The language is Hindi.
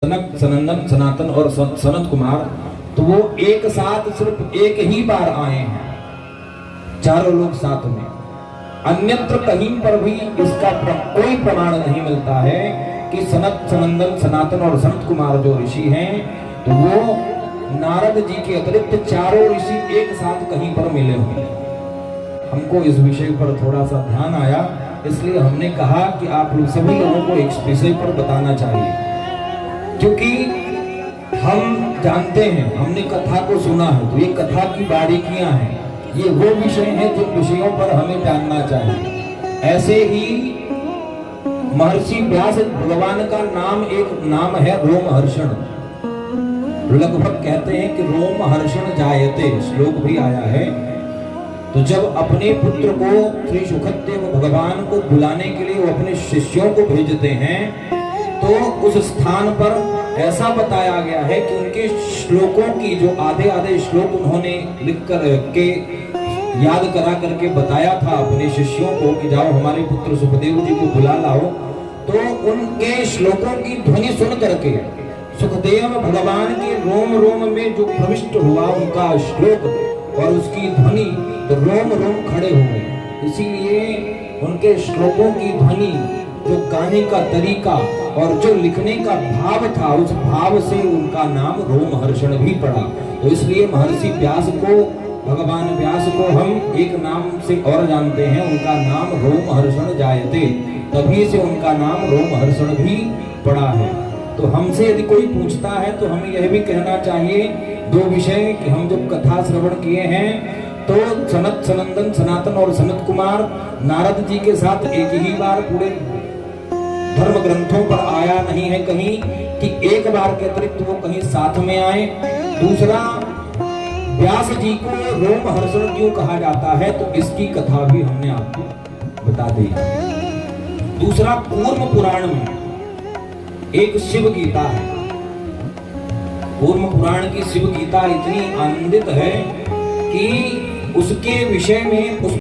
सनक, सनंदन, सनातन और सनत कुमार, तो वो एक साथ सिर्फ एक ही बार आए हैं, चारों लोग साथ में। अन्यत्र कहीं पर भी इसका कोई प्रमाण नहीं मिलता है कि सनक, सनंदन, सनातन और सनत कुमार जो ऋषि हैं, तो वो नारद जी के अतिरिक्त चारों ऋषि एक साथ कहीं पर मिले हुए। हमको इस विषय पर थोड़ा सा ध्यान आया, इसलिए हमने कहा कि आप सभी लोगों को इस विषय पर बताना चाहिए, क्योंकि हम जानते हैं, हमने कथा को सुना है, तो ये कथा की बारीकियां हैं, ये वो विषय हैं जिन विषयों पर हमें जानना चाहिए। ऐसे ही महर्षि व्यास भगवान का नाम एक नाम है रोमहर्षण। लगभग कहते हैं कि रोमहर्षण जायते, श्लोक भी आया है। तो जब अपने पुत्र को श्री सुखदेव भगवान को बुलाने के लिए वो अपने शिष्यों को भेजते हैं, तो उस स्थान पर ऐसा बताया गया है कि उनके श्लोकों की जो आधे आधे श्लोक उन्होंने लिख कर के याद करा करके बताया था अपने शिष्यों को कि जाओ हमारे पुत्र सुखदेव जी को बुला लाओ, तो उनके श्लोकों की ध्वनि सुन करके सुखदेव भगवान के रोम रोम में जो प्रविष्ट हुआ उनका श्लोक और उसकी ध्वनि, तो रोम रोम खड़े हो गए। इसीलिए उनके श्लोकों की ध्वनि, जो गाने का तरीका और जो लिखने का भाव था, उस भाव से उनका नाम रोमहर्षण भी पड़ा। तो इसलिए महर्षि व्यास को, भगवान व्यास को हम एक नाम से और जानते हैं, उनका नाम रोमहर्षण जायते, तभी से उनका नाम रोमहर्षण भी पड़ा है। तो हमसे यदि कोई पूछता है तो हमें यह भी कहना चाहिए दो विषय कि हम जब कथा श्रवण किए हैं, तो सनत, सनंदन, सनातन और सनत कुमार नारद जी के साथ एक ही बार पूरे धर्म ग्रंथों पर आया नहीं है कहीं कि एक बार के अतिरिक्त वो कहीं साथ में आए। दूसरा, व्यास जी को रोमहर्षण क्यों कहा जाता है, तो इसकी कथा भी हमने आपको बता दी। दूसरा, कूर्म पुराण में एक शिव गीता है। कूर्म पुराण की शिव गीता इतनी आनंदित है कि उसके विषय में